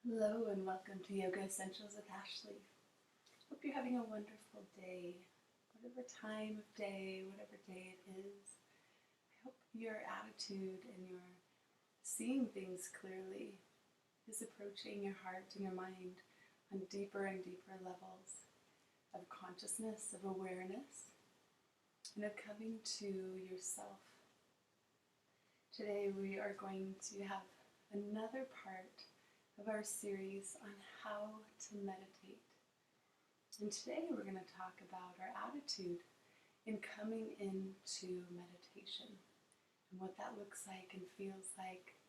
Hello and welcome to Yoga Essentials with Ashley. Hope you're having a wonderful day, whatever time of day, whatever day it is. I hope your attitude and your seeing things clearly is approaching your heart and your mind on deeper and deeper levels of consciousness, of awareness, and of coming to yourself. Today we are going to have another part of our series on how to meditate. And today we're going to talk about our attitude in coming into meditation and what that looks like and feels like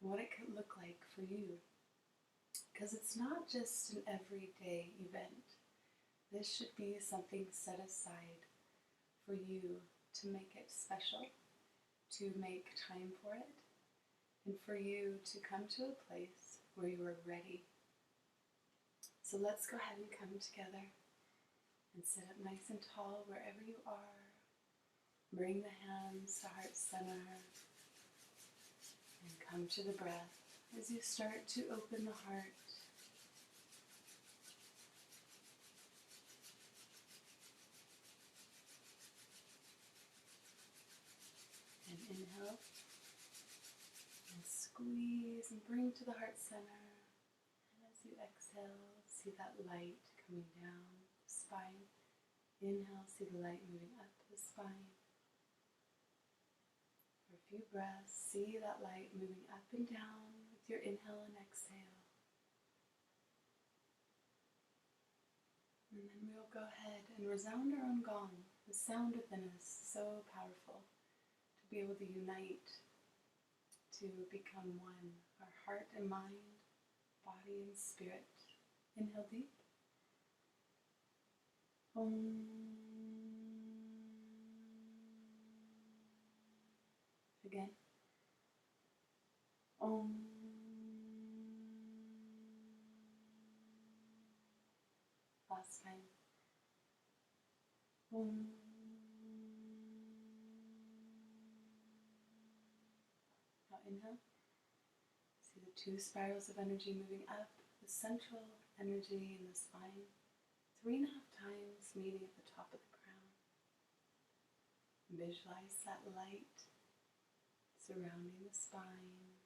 and what it could look like for you. Because it's not just an everyday event. This should be something set aside for you to make it special, to make time for it, and for you to come to a place where you are ready. So let's go ahead and come together and sit up nice and tall wherever you are. Bring the hands to heart center and come to the breath as you start to open the heart. And inhale and squeeze and bring to the heart center. And as you exhale, see that light coming down the spine. Inhale, see the light moving up the spine. For a few breaths, see that light moving up and down with your inhale and exhale. And then we'll go ahead and resound our own gong. The sound within us is so powerful to be able to unite, to become one, our heart and mind, body and spirit. Inhale deep. Om. Again. Om. Last time. Om. Now inhale. See the two spirals of energy moving up, the central energy in the spine, 3.5 times meeting at the top of the crown. Visualize that light surrounding the spine.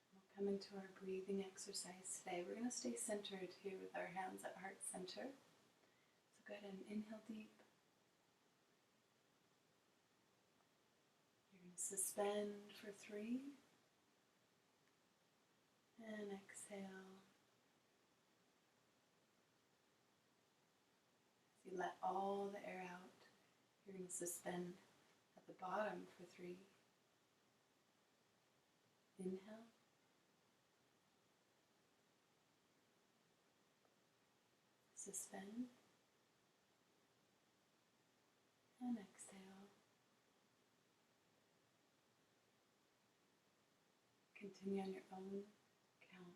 We'll come into our breathing exercise today. We're going to stay centered here with our hands at heart center. So go ahead and inhale deep. You're going to suspend for 3. And exhale. As you let all the air out, you're going to suspend at the bottom for 3. Inhale. Suspend. And exhale. Continue on your own count.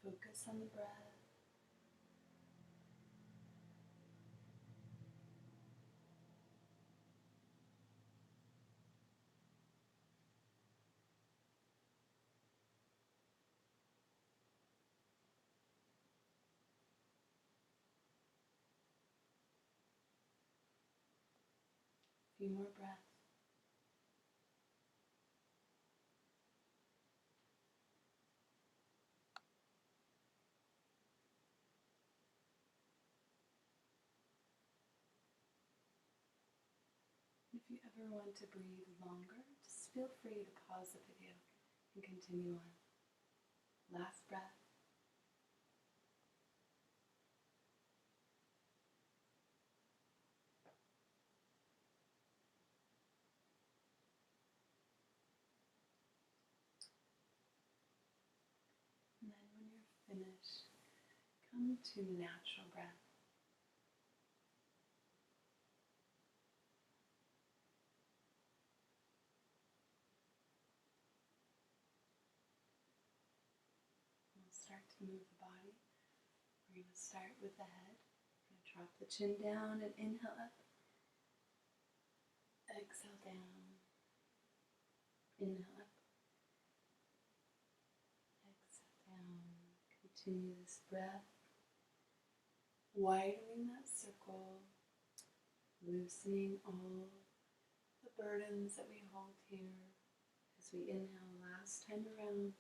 Focus on the breath. A few more breaths. If you ever want to breathe longer, just feel free to pause the video and continue on. Last breath. And then when you're finished, come to natural breath. move the body. We're going to start with the head. We're going to drop the chin down and inhale up. Exhale down. Inhale up. Exhale down. Continue this breath. Widening that circle. Loosening all the burdens that we hold here as we inhale last time around.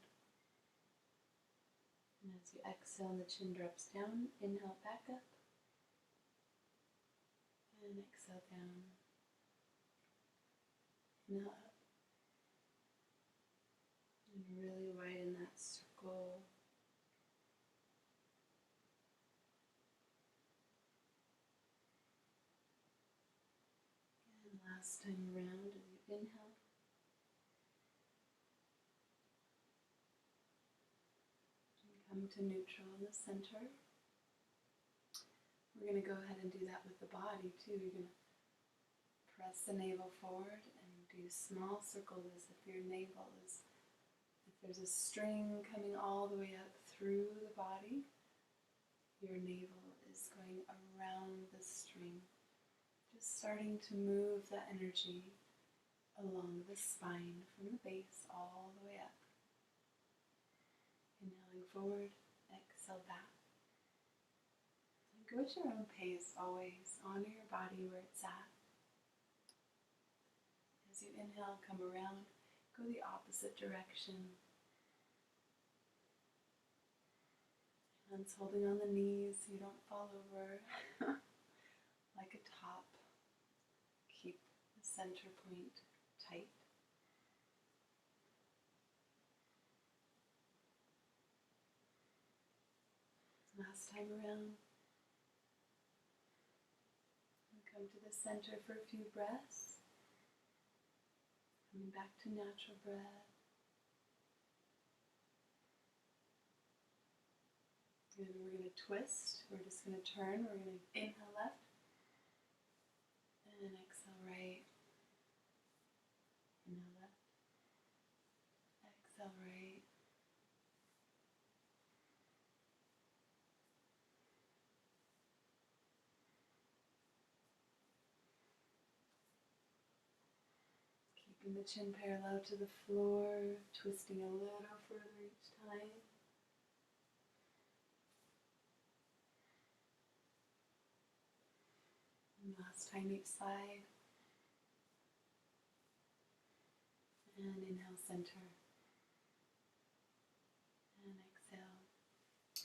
And as you exhale, the chin drops down. Inhale back up. And exhale down. Inhale up. And really widen that circle. And last time around as you inhale. And come to neutral in the center. We're going to go ahead and do that with the body too. You're going to press the navel forward and do small circles as if your navel is, if there's a string coming all the way up through the body, your navel is going around the string. Just starting to move that energy along the spine from the base all the way up. Inhaling forward, exhale back. Go at your own pace always. Honor your body where it's at. As you inhale, come around, go the opposite direction. Hands holding on the knees so you don't fall over like a top. Keep the center point tight. Last time around. Come to the center for a few breaths. Coming back to natural breath. And we're going to twist. We're just going to turn. We're going to inhale left. And exhale right. Inhale left. Exhale right. Keeping the chin parallel to the floor, twisting a little further each time. And last time each side. And inhale center. And exhale.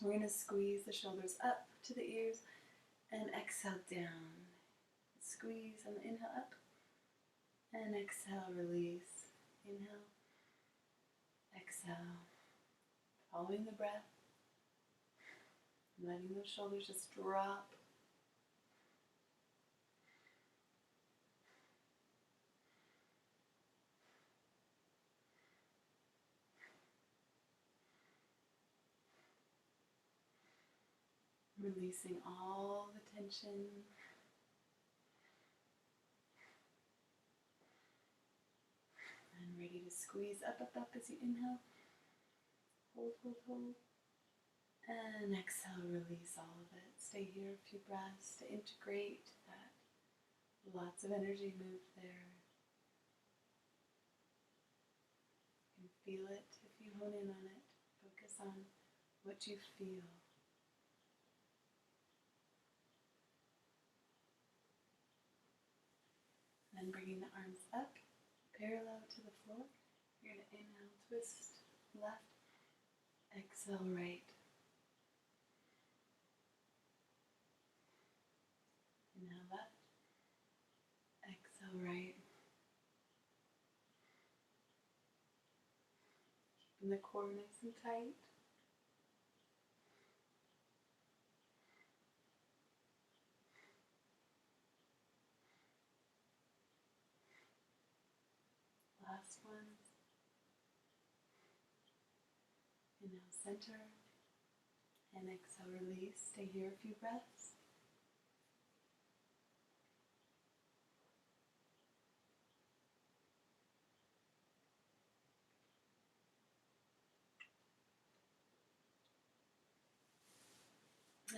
We're going to squeeze the shoulders up to the ears and exhale down. Squeeze on the inhale up. And exhale, release. Inhale. Exhale. Following the breath. Letting those shoulders just drop. Releasing all the tension. And ready to squeeze up, up, up as you inhale. Hold, hold, hold. And exhale, release all of it. Stay here a few breaths to integrate that. Lots of energy moved there. You can feel it if you hone in on it. Focus on what you feel. Then bringing the arms up, parallel to the floor. You're going to inhale, twist, left, exhale, right. Inhale, left, exhale, right. Keeping the core nice and tight. Last one. Inhale, center. And exhale, release. Stay here a few breaths.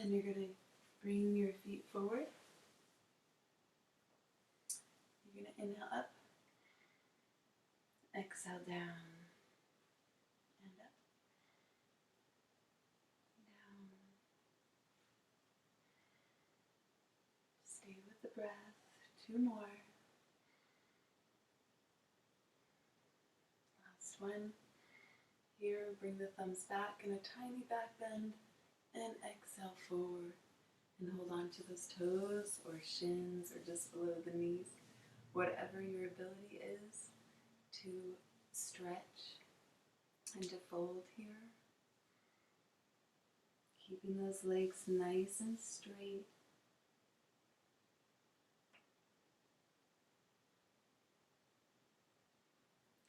Then you're going to bring your feet forward. You're going to inhale up, exhale down, and up, down. Stay with the breath. 2 more. Last one. Here, bring the thumbs back in a tiny back bend and exhale forward. And hold on to those toes or shins or just below the knees, whatever your ability is to stretch and to fold here. Keeping those legs nice and straight.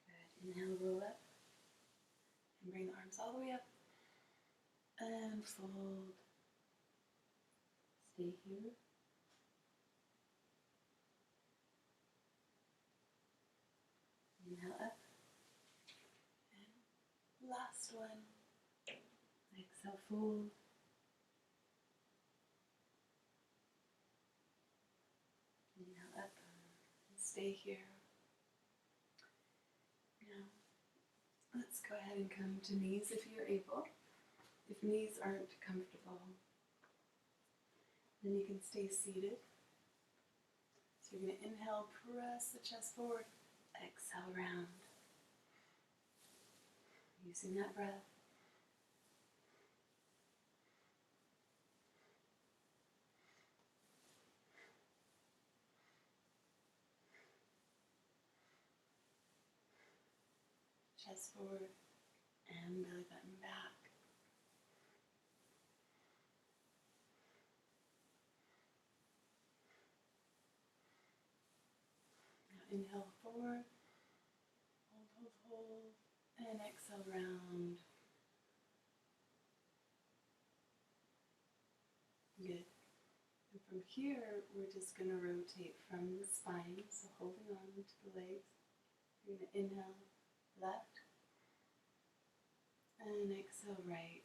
Good. Inhale, roll up. And bring the arms all the way up. And fold. Stay here. Inhale up. And last one. Exhale, fold. Inhale up. And stay here. Now, let's go ahead and come to knees if you're able. If knees aren't comfortable, then you can stay seated. So you're going to inhale, press the chest forward, exhale, round. Using that breath. Chest forward and belly button back. Now inhale forward, hold, and exhale round. Good. And from here, we're just going to rotate from the spine, so holding on to the legs. You're going to inhale left and exhale right.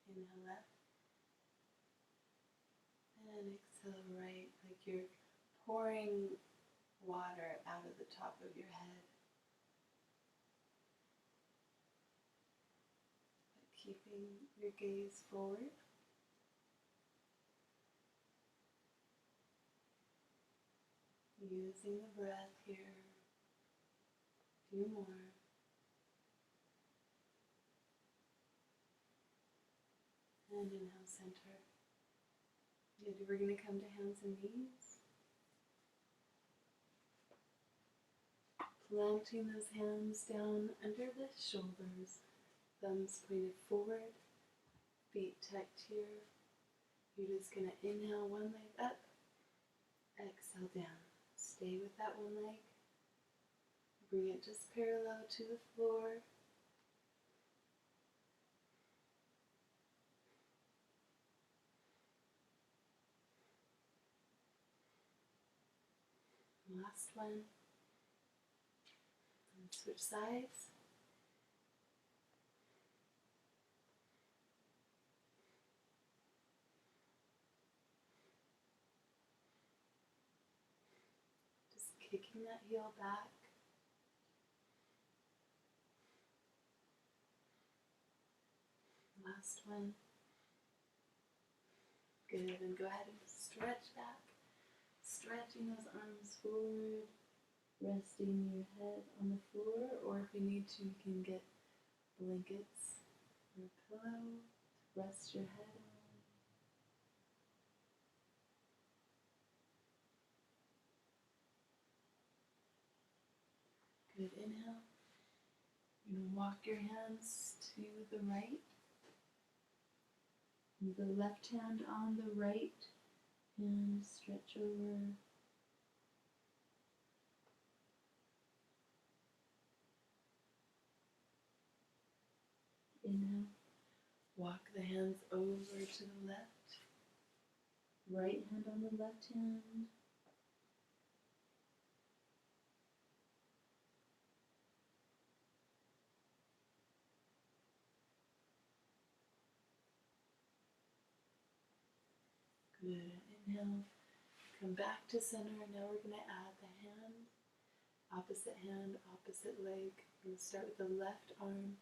Inhale left and exhale right, like you're pouring water out of the top of your head. But keeping your gaze forward. Using the breath here. A few more. And inhale, center. Good. We're going to come to hands and knees. Planting those hands down under the shoulders. Thumbs pointed forward. Feet tucked here. You're just going to inhale one leg up. Exhale down. Stay with that one leg. Bring it just parallel to the floor. Last one. And switch sides. Just kicking that heel back. Last one. Good. And go ahead and stretch back. Stretching those arms forward. Resting your head on the floor, or if you need to, you can get blankets or a pillow to rest your head on. Good. Inhale. You're going to walk your hands to the right. The left hand on the right and stretch over. Inhale. Walk the hands over to the left. Right hand on the left hand. Good. Inhale. Come back to center. Now we're going to add the hand, opposite leg. We're going to start with the left arm,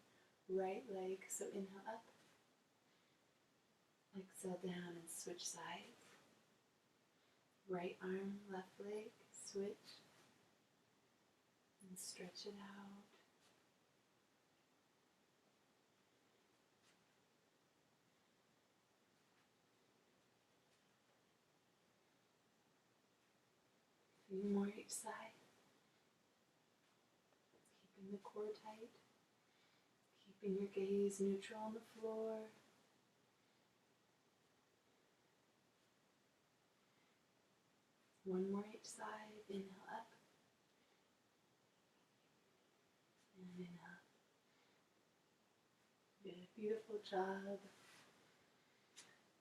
right leg. So inhale up. Exhale down and switch sides. Right arm, left leg, switch. And stretch it out. A few more each side. Keeping the core tight. Keeping your gaze neutral on the floor. One more each side. Inhale up. And inhale. Good. Beautiful job.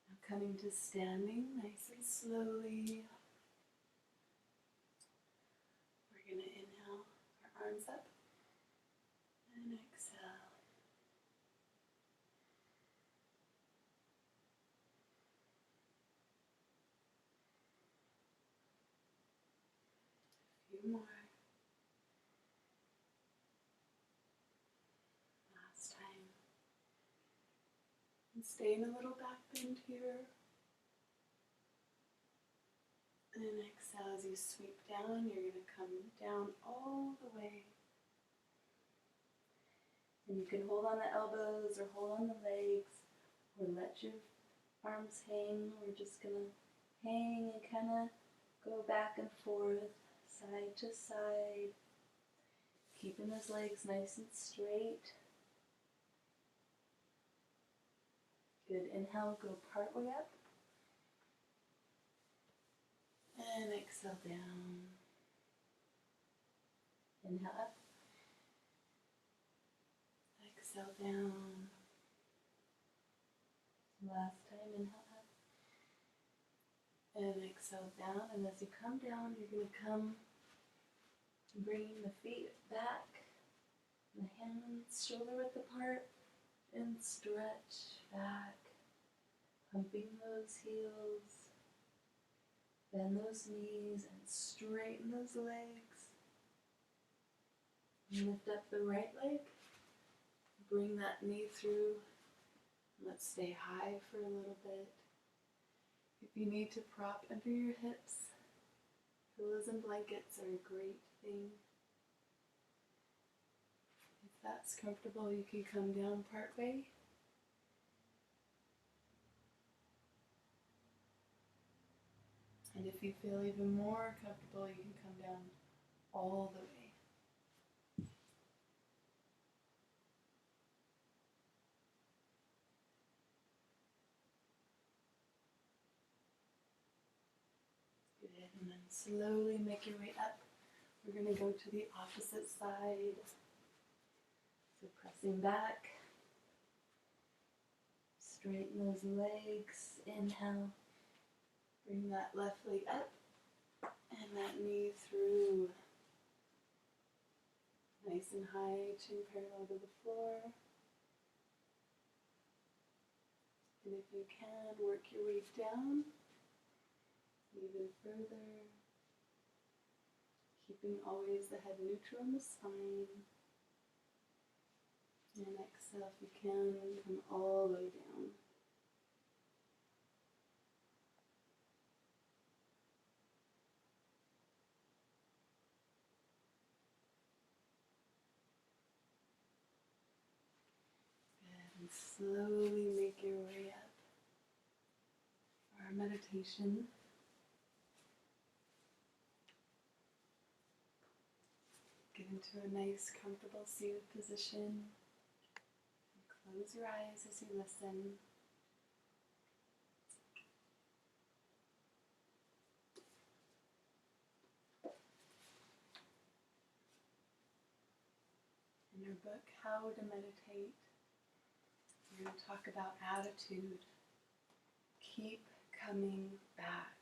Now coming to standing nice and slowly. We're going to inhale our arms up and exhale. A few more. Last time. And stay in a little back bend here. And then exhale as you sweep down. You're going to come down all the way. And you can hold on the elbows or hold on the legs or let your arms hang. We're just going to hang and kind of go back and forth, side to side. Keeping those legs nice and straight. Good. Inhale, go part way up. And exhale down. Inhale up. Exhale down. Last time, inhale up. And exhale down. And as you come down, you're going to come bringing the feet back. The hands shoulder width apart. And stretch back. Pumping those heels. Bend those knees and straighten those legs. Lift up the right leg. Bring that knee through. Let's stay high for a little bit. If you need to prop under your hips, pillows and blankets are a great thing. If that's comfortable, you can come down part way. And if you feel even more comfortable, you can come down all the way. Good. And then slowly make your way up. We're going to go to the opposite side. So pressing back. Straighten those legs. Inhale. Bring that left leg up and that knee through. Nice and high, chin parallel to the floor. And if you can, work your way down even further. Keeping always the head neutral on the spine. And exhale if you can, come all the way down. And slowly make your way up for our meditation. Get into a nice, comfortable seated position. And close your eyes as you listen. In your book, How to Meditate, we're going to talk about attitude. Keep coming back.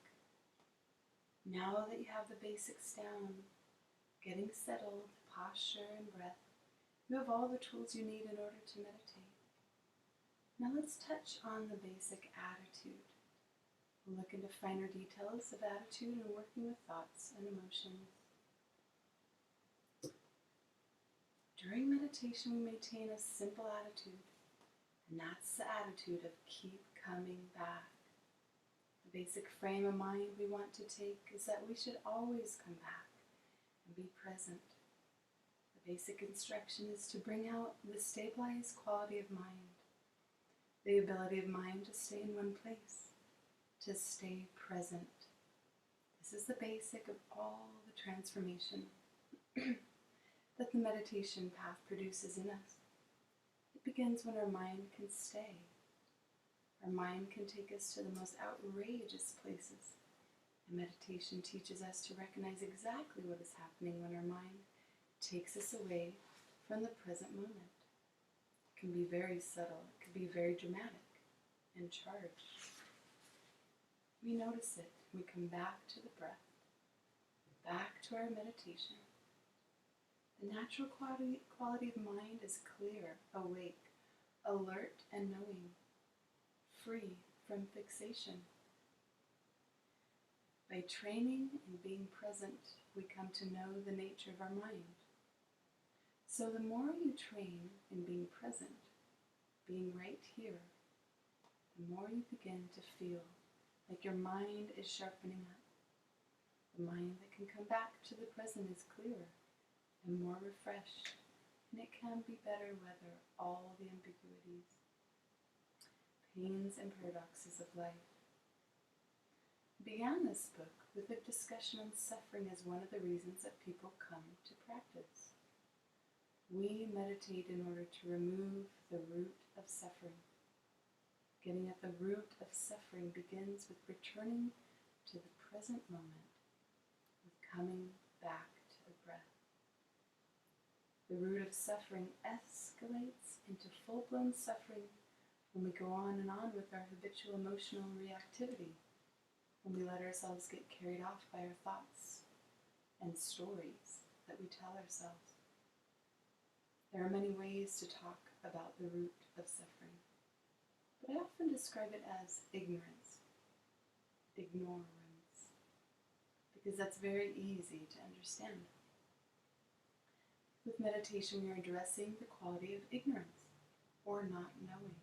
Now that you have the basics down, getting settled, posture and breath, you have all the tools you need in order to meditate. Now let's touch on the basic attitude. We'll look into finer details of attitude and working with thoughts and emotions. During meditation, we maintain a simple attitude, and that's the attitude of keep coming back. The basic frame of mind we want to take is that we should always come back and be present. The basic instruction is to bring out the stabilized quality of mind, the ability of mind to stay in one place, to stay present. This is the basic of all the transformation that the meditation path produces in us. It begins when our mind can stay. Our mind can take us to the most outrageous places. And meditation teaches us to recognize exactly what is happening when our mind takes us away from the present moment. It can be very subtle, it can be very dramatic and charged. We notice it, we come back to the breath, back to our meditation. The natural quality of mind is clear, awake, alert, and knowing, free from fixation. By training and being present, we come to know the nature of our mind. So the more you train in being present, being right here, the more you begin to feel like your mind is sharpening up. The mind that can come back to the present is clearer and more refreshed, and it can be better weather all the ambiguities, pains, and paradoxes of life. I began this book with a discussion on suffering as one of the reasons that people come to practice. We meditate in order to remove the root of suffering. Getting at the root of suffering begins with returning to the present moment, with coming back to the breath. The root of suffering escalates into full-blown suffering when we go on and on with our habitual emotional reactivity, when we let ourselves get carried off by our thoughts and stories that we tell ourselves. There are many ways to talk about the root of suffering, but I often describe it as ignorance, because that's very easy to understand. With meditation, we are addressing the quality of ignorance, or not knowing.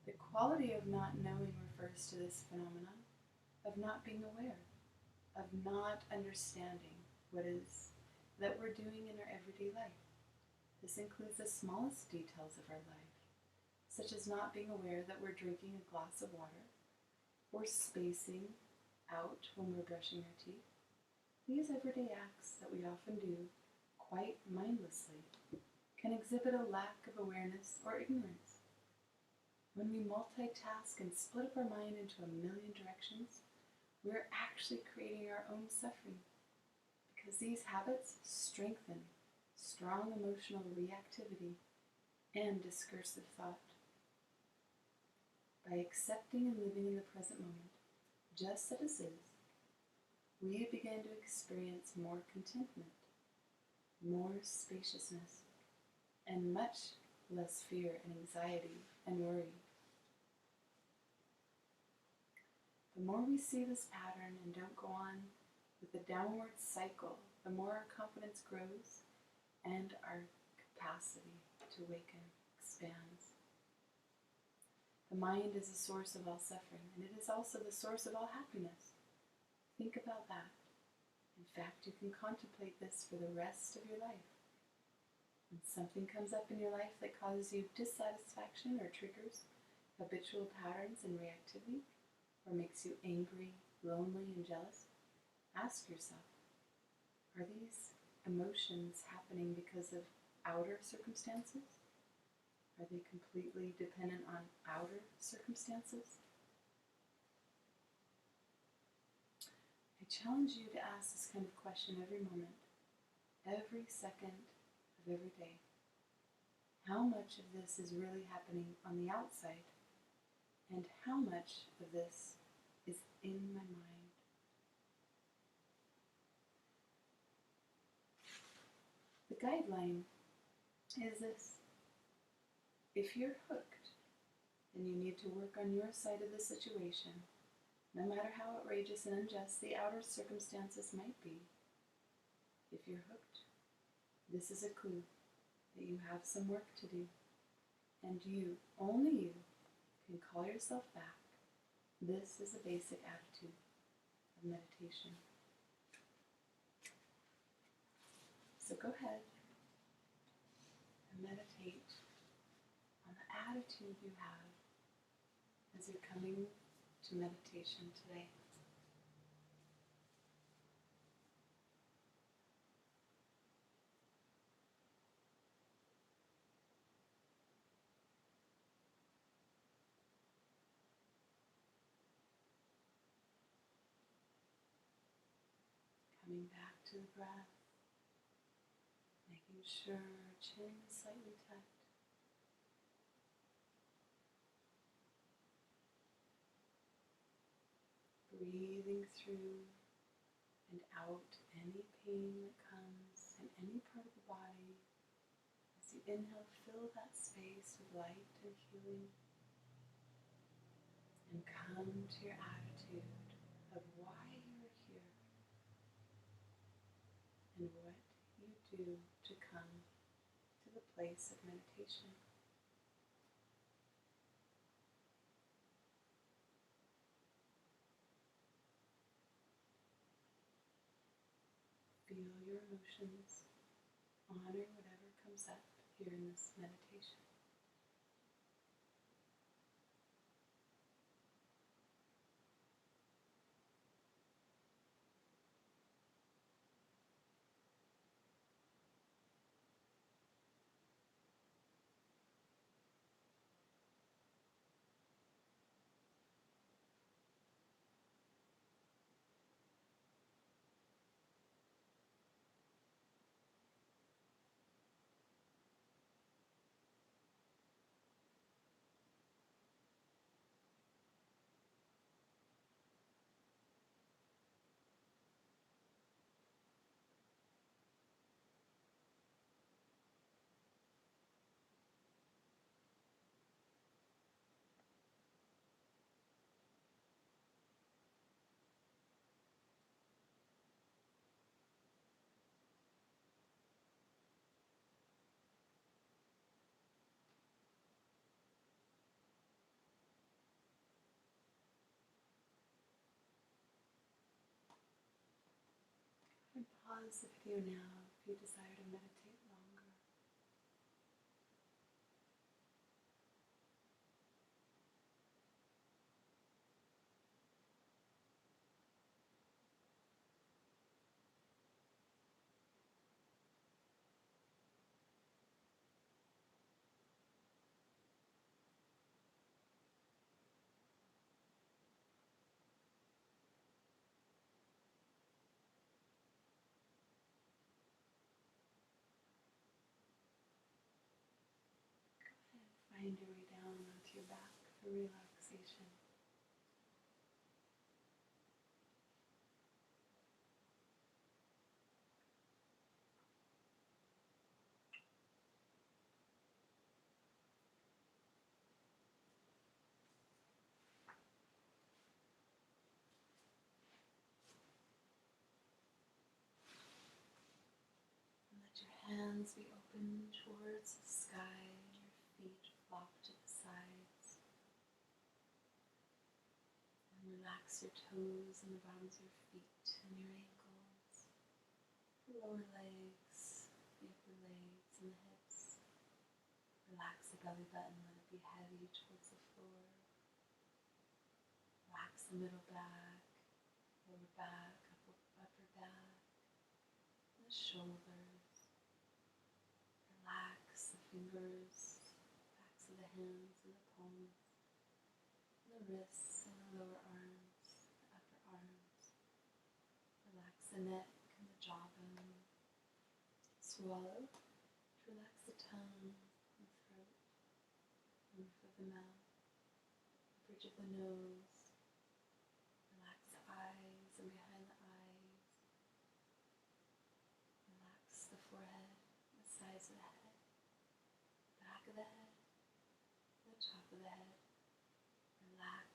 The quality of not knowing refers to this phenomenon of not being aware, of not understanding what is that we're doing in our everyday life. This includes the smallest details of our life, such as not being aware that we're drinking a glass of water, or spacing out when we're brushing our teeth. These everyday acts that we often do quite mindlessly can exhibit a lack of awareness or ignorance. When we multitask and split up our mind into a million directions, we're actually creating our own suffering, because these habits strengthen strong emotional reactivity and discursive thought. By accepting and living in the present moment, just as it is, we begin to experience more contentment, more spaciousness, and much less fear and anxiety and worry. The more we see this pattern and don't go on with the downward cycle, the more our confidence grows and our capacity to awaken expands. The mind is the source of all suffering, and it is also the source of all happiness. Think about that. In fact, you can contemplate this for the rest of your life. When something comes up in your life that causes you dissatisfaction or triggers habitual patterns and reactivity, or makes you angry, lonely, and jealous, ask yourself, are these emotions happening because of outer circumstances? Are they completely dependent on outer circumstances? I challenge you to ask this kind of question every moment, every second of every day. How much of this is really happening on the outside, and how much of this is in my mind? The guideline is this. If you're hooked, then you need to work on your side of the situation No matter how outrageous and unjust the outer circumstances might be, if you're hooked, this is a clue that you have some work to do, and you, only you, can call yourself back. This is a basic attitude of meditation. So go ahead and meditate on the attitude you have as you're coming to meditation today. Coming back to the breath, making sure chin is slightly tucked. Breathing through and out any pain that comes in any part of the body. As you inhale, fill that space with light and healing. And come to your attitude of why you are here and what you do to come to the place of meditation. Feel your emotions, honor whatever comes up here in this meditation. And pause the video now if you desire to meditate longer. Find your way down onto your back for relaxation. And let your hands be open towards the sky and your feet flop to the sides. And relax your toes and the bottoms of your feet and your ankles, the lower legs, the upper legs and the hips. Relax the belly button, let it be heavy towards the floor. Relax the middle back, lower back, upper back, the shoulders. Relax the fingers, backs of the hands and the palms, the wrists and the lower arms, the upper arms. Relax the neck and the jawbone. Swallow to relax the tongue, the throat, the roof of the mouth, the bridge of the nose. Relax the eyes and behind the eyes. Relax the forehead, the sides of the head, back of the head, the top of the head. Relax.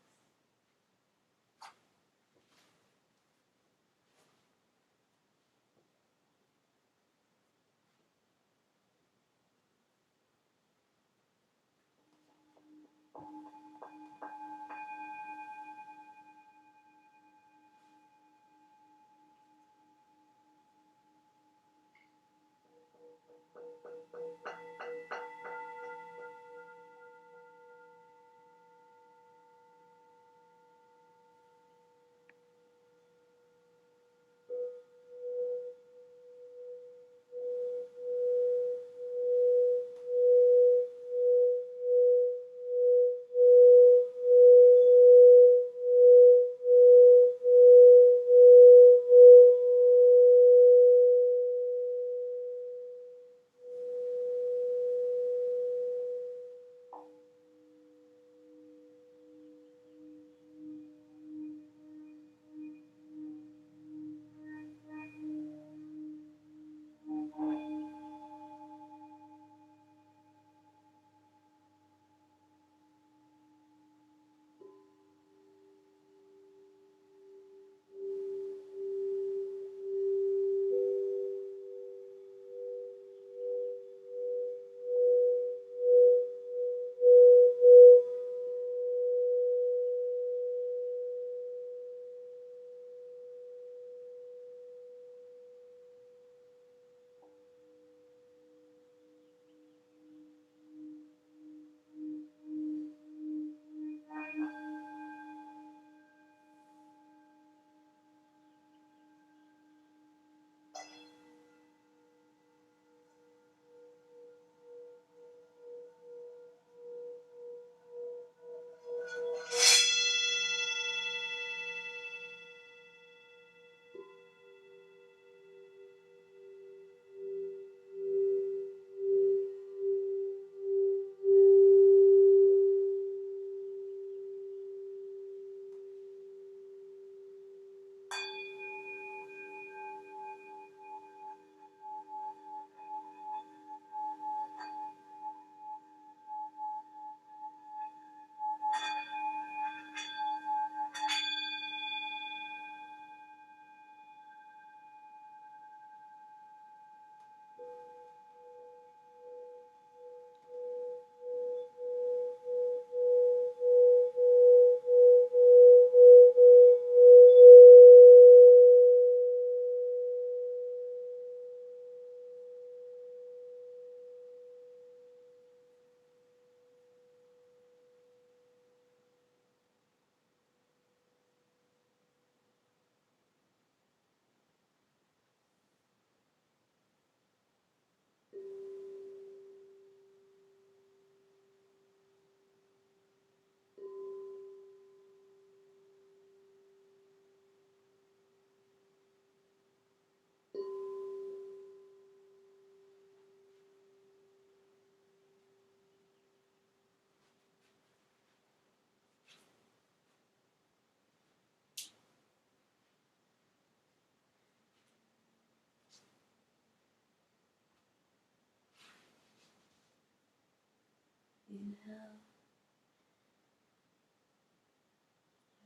Inhale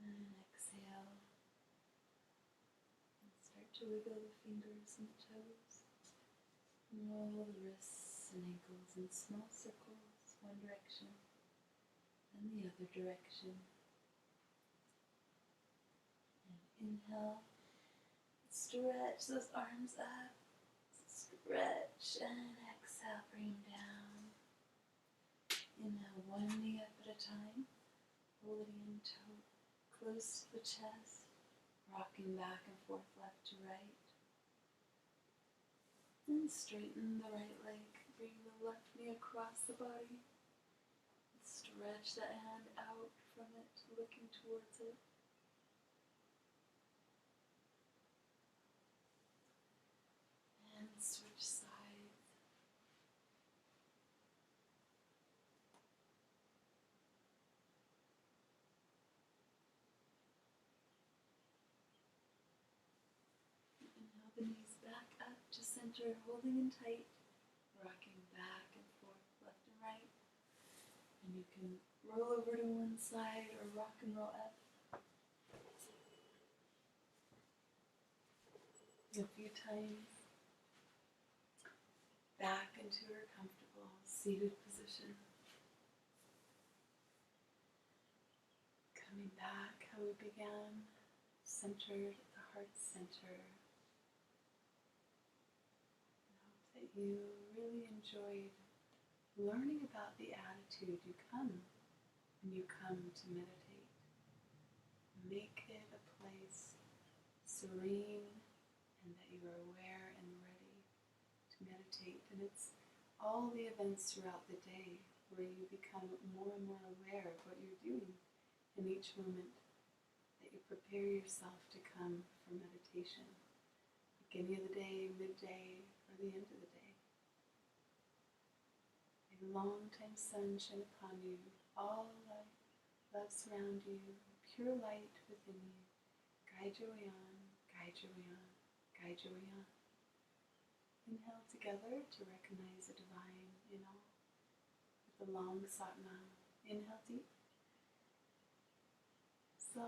and exhale. And start to wiggle the fingers and the toes. Roll the wrists and ankles in small circles, one direction and the other direction. And inhale, stretch those arms up, stretch, and exhale, bring them down. Inhale, one knee up at a time, holding toe close to the chest, rocking back and forth left to right. And straighten the right leg, bring the left knee across the body. Stretch that hand out from it, looking towards it. And switch sides. Inhale the knees back up to center, holding in tight, rocking back and forth, left and right. And you can roll over to one side or rock and roll up. A few times. Back into our comfortable seated position. Coming back how we began, centered at the heart center. I hope that you really enjoyed learning about the attitude you come when you come to meditate. Make it a place serene and that you are aware and ready to meditate. And it's all the events throughout the day where you become more and more aware of what you're doing in each moment, that you prepare yourself to come for meditation. Beginning of the day, midday, or the end of the day. May the long-time sun shine upon you, all light, love surround you, pure light within you. Guide your way on, guide your way on, guide your way on. Inhale together to recognize the divine in all. With the long Satnam. Inhale deep. Satnam.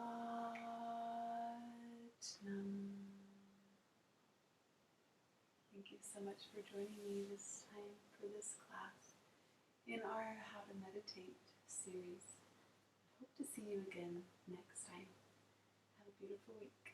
Thank you so much for joining me this time for this class in our How to Meditate series. I hope to see you again next time. Have a beautiful week.